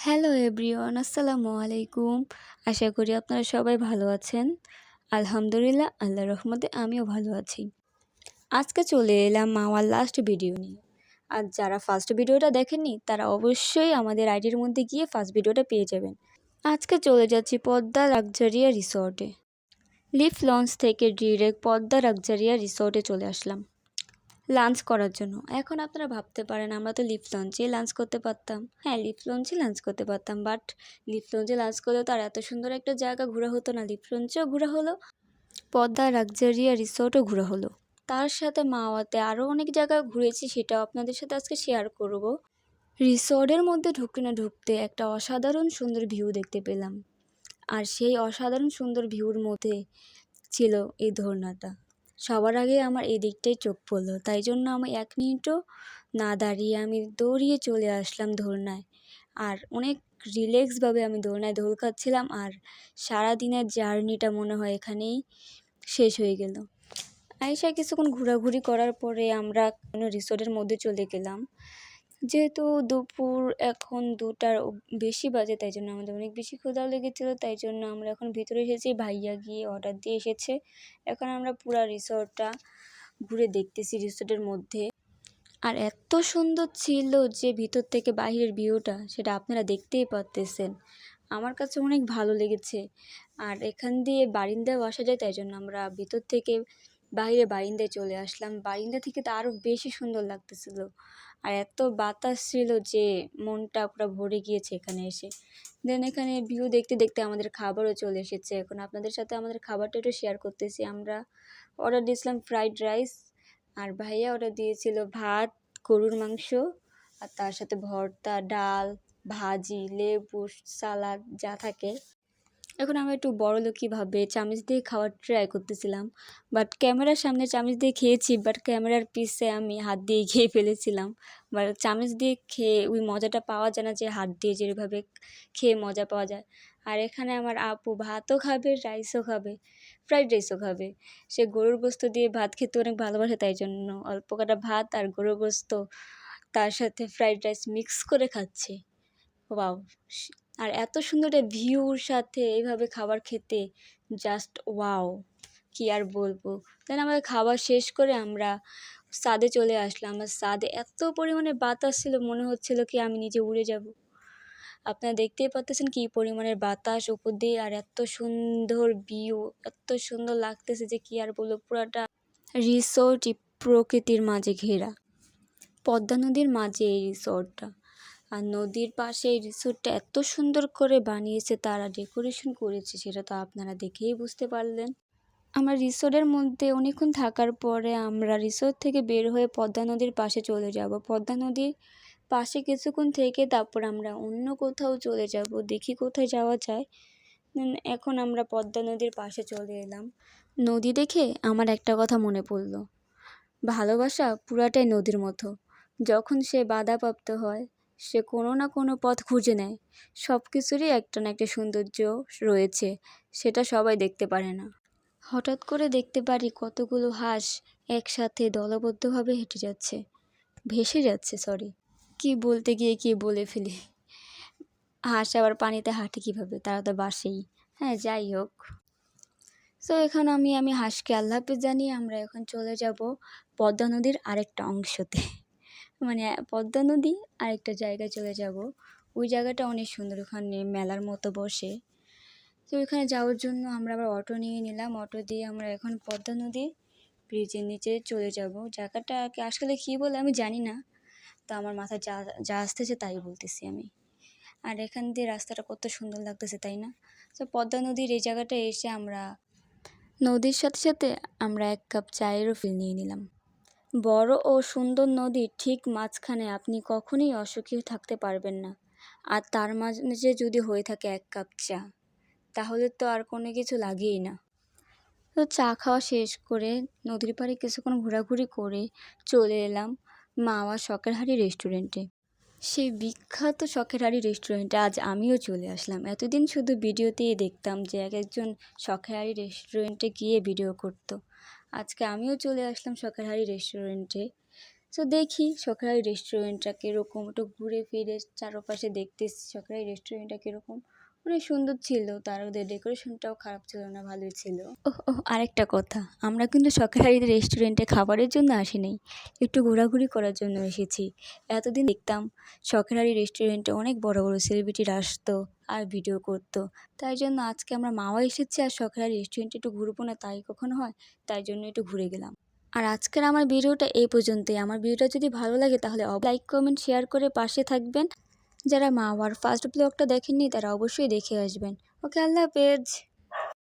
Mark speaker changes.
Speaker 1: Hello everyone, আসসালামু আলাইকুম। আশা করি আপনারা সবাই ভালো আছেন। আলহামদুলিল্লাহ, আল্লাহর রহমতে আমিও ভালো আছি। আজকে চলে এলাম মাওয়ার লাস্ট ভিডিও নিয়ে। আর যারা ফার্স্ট ভিডিওটা দেখেননি তারা অবশ্যই আমাদের আইডির মধ্যে গিয়ে ফার্স্ট ভিডিওটা পেয়ে যাবেন। আজকে চলে যাচ্ছি পদ্মা লাক্সারিয়া রিসর্টে। লিফ লঞ্চ থেকে ডিরেক্ট পদ্মা লাক্সারিয়া রিসর্টে চলে আসলাম লাঞ্চ করার জন্য। এখন আপনারা ভাবতে পারেন আমরা তো লিফ লঞ্চে লাঞ্চ করতে পারতাম। হ্যাঁ, লিফ লঞ্চে লাঞ্চ করতে পারতাম, বাট লিফ লঞ্চে লাঞ্চ করলেও তার এত সুন্দর একটা জায়গা ঘোরা হতো না। লিফ লঞ্চেও ঘোরা হলো, পদ্মা লাক্সারিয়া রিসোর্টও ঘোরা হলো। তার সাথে মাওয়াতে আরও অনেক জায়গা ঘুরেছি, সেটাও আপনাদের সাথে আজকে শেয়ার করব। রিসর্টের মধ্যে ঢুকতে না ঢুকতে একটা অসাধারণ সুন্দর ভিউ দেখতে পেলাম। আর সেই অসাধারণ সুন্দর ভিউর মধ্যে ছিল এই ঝর্ণাটা। সবার আগে আমার এই দিকটাই চোখ পড়লো, তাই জন্য আমি 1 মিনিটও না দাঁড়িয়ে আমি দৌড়িয়ে চলে আসলাম দোলনায়। আর অনেক রিল্যাক্সভাবে আমি দোলনায় দোল খাচ্ছিলাম। আর সারাদিনের জার্নিটা মনে হয় এখানেই শেষ হয়ে গেল। আইসা কিছুক্ষণ ঘোরাঘুরি করার পরে আমরা রিসোর্টের মধ্যে চলে গেলাম। যেহেতু দুপুর এখন 2টার বেশি বাজে, তাই জন্য আমাদের অনেক বেশি ক্ষুধাও লেগেছিলো। তাই জন্য আমরা এখন ভিতরে এসেছি, ভাইয়া গিয়ে অর্ডার দিয়ে এসেছে। এখন আমরা পুরা রিসর্টটা ঘুরে দেখতেছি রিসর্টের মধ্যে। আর এত সুন্দর ছিল যে ভিতর থেকে বাহিরের ভিউটা, সেটা আপনারা দেখতেই পারতেছেন। আমার কাছে অনেক ভালো লেগেছে। আর এখান দিয়ে বারিন্দায় আসা যায়, তাই জন্য আমরা ভিতর থেকে বাইরে বারিন্দায় চলে আসলাম। বারিন্দা থেকে তো আরও বেশি সুন্দর লাগতেছিল। আর এত বাতাস ছিল যে মনটা পুরো ভরে গিয়েছে এখানে এসে। দেন এখানে ভিউ দেখতে দেখতে আমাদের খাবারও চলে এসেছে। এখন আপনাদের সাথে আমাদের খাবারটা একটু শেয়ার করতেছি। আমরা অর্ডার দিয়েছিলাম ফ্রাইড রাইস, আর ভাইয়া অর্ডার দিয়েছিল ভাত, গরুর মাংস, আর তার সাথে ভর্তা, ডাল, ভাজি, লেবু, সালাদ যা থাকে। এখন আমরা একটু বড়লোকিভাবে চামচ দিয়ে খাওয়ার ট্রাই করতেছিলাম, বাট ক্যামেরার সামনে চামচ দিয়ে খেয়েছি, বাট ক্যামেরার পিছে আমি হাত দিয়ে খেয়ে ফেলেছিলাম। বাট চামচ দিয়ে খেয়ে ওই মজাটা পাওয়া যায় না যে হাত দিয়ে যেভাবে খেয়ে মজা পাওয়া যায়। আর এখানে আমার আপু ভাতও খাবে, রাইসও খাবে, ফ্রাইড রাইসও খাবে। সে গরুর গোস্ত দিয়ে ভাত খেতে অনেক ভালোবাসে, তাই জন্য অল্প কটা ভাত আর গরুর গোস্ত তার সাথে ফ্রাইড রাইস মিক্স করে খাচ্ছে। ওয়াও! আর এত সুন্দর একটা ভিউর সাথে এইভাবে খাবার খেতে জাস্ট ওয়াও! কী আর বলবো। দেন আমাদের খাবার শেষ করে আমরা ছাদে চলে আসলাম। আর ছাদে এত পরিমাণে বাতাস ছিল, মনে হচ্ছিল কি আমি নিজে উড়ে যাব। আপনারা দেখতেই পাচ্তেছেন কী পরিমাণের বাতাস উপর দিয়ে, আর এত সুন্দর ভিউ, এত সুন্দর লাগতেছে যে কী আর বলবো। পুরাটা রিসোর্টই প্রকৃতির মাঝে ঘেরা। পদ্মা নদীর মাঝে এই রিসোর্টটা। আর নদীর পাশে এই রিসোর্টটা এত সুন্দর করে বানিয়েছে, তারা ডেকোরেশন করেছে, সেটা তো আপনারা দেখেই বুঝতে পারলেন। আমরা রিসোর্টের মধ্যে অনেকক্ষণ থাকার পরে আমরা রিসোর্ট থেকে বের হয়ে পদ্মা নদীর পাশে চলে যাব। পদ্মা নদীর পাশে কিছুক্ষণ থেকে তারপর আমরা অন্য কোথাও চলে যাব, দেখি কোথায় যাওয়া যায়। এখন আমরা পদ্মা নদীর পাশে চলে এলাম। নদী দেখে আমার একটা কথা মনে পড়ল, ভালোবাসা পুরাটাই নদীর মতো। যখন সে বাধাপ্রাপ্ত হয়, সে কোনো না কোনো পথ খুঁজে নেয়। সব কিছুরই একটা না একটা সৌন্দর্য রয়েছে, সেটা সবাই দেখতে পারে না। হঠাৎ করে দেখতে পারি কতগুলো হাঁস একসাথে দলবদ্ধভাবে হেঁটে যাচ্ছে, ভেসে যাচ্ছে, কি বলতে গিয়ে কি বলে ফেলি। হাঁস আবার পানিতে হাঁটে কীভাবে, তারা তো বাসেই। হ্যাঁ, যাই হোক। তো এখন আমি হাঁসকে আল্লাহ হাফেজ জানিয়ে আমরা এখন চলে যাব পদ্মা নদীর আরেকটা অংশতে। মানে পদ্মা নদী আরেকটা জায়গায় চলে যাব। ওই জায়গাটা অনেক সুন্দর, ওখানে মেলার মতো বসে। তো ওইখানে যাওয়ার জন্য আমরা আবার অটো নিয়ে নিলাম। অটো দিয়ে আমরা এখন পদ্মা নদী ব্রিজের নিচে চলে যাব। জায়গাটাকে আসলে কী বলে আমি জানি না, তো আমার মাথায় যা যা আসতেছে তাই বলতেছি আমি। আর এখান দিয়ে রাস্তাটা কত সুন্দর লাগতেছে, তাই না? তো পদ্মা নদীর এই জায়গাটায় এসে আমরা নদীর সাথে সাথে আমরা 1 কাপ চায়েরও ফিল নিয়ে নিলাম। বড় ও সুন্দর নদীর ঠিক মাঝখানে আপনি কখনোই অসুখী থাকতে পারবেন না। আর তার মাঝে যদি হয়ে থাকে 1 কাপ চা, তাহলে তো আর কোনো কিছু লাগেই না। তো চা খাওয়া শেষ করে নদীর পাড়ে কিছুক্ষণ ঘোরাঘুরি করে চলে এলাম মাওয়া শখের হাড়ি রেস্টুরেন্টে। সেই বিখ্যাত শখের হাড়ি রেস্টুরেন্টে আজ আমিও চলে আসলাম। এতদিন শুধু ভিডিওতেই দেখতাম যে একজন শখের হাড়ি রেস্টুরেন্টে গিয়ে ভিডিও করতো। আজকে আমিও চলে আসলাম শখের হাড়ি রেস্টুরেন্টে। তো দেখি সকালের রেস্টুরেন্টটা কীরকম, একটু ঘুরে ফিরে চারপাশে দেখতেছি সকালের রেস্টুরেন্টটা কীরকম। অনেক সুন্দর ছিল, তার ওদের ডেকোরেশনটাও খারাপ ছিল না, ভালোই ছিল। ওহ ওহ আরেকটা কথা, আমরা কিন্তু সকালের রেস্টুরেন্টে খাবারের জন্য আসি নাই, একটু ঘোরাঘুরি করার জন্য এসেছি। এতদিন দেখতাম সকালের রেস্টুরেন্টে অনেক বড় বড় সেলিব্রিটিরা আসতো আর ভিডিও করতো, তাই জন্য আজকে আমরা মাও এসেছি আর সকালের রেস্টুরেন্টে একটু ঘুরবো না তাই কখনো হয়, তাই জন্য একটু ঘুরে গেলাম। আর আজকের আমার ভিডিওটা এই পর্যন্তই। আমার ভিডিওটা যদি ভালো লাগে তাহলে লাইক কমেন্ট শেয়ার করে পাশে থাকবেন। যারা মাওয়ার ফার্স্ট ব্লগটা দেখেননি তারা অবশ্যই দেখে আসবেন। ওকে, আল্লাহ হাফেজ।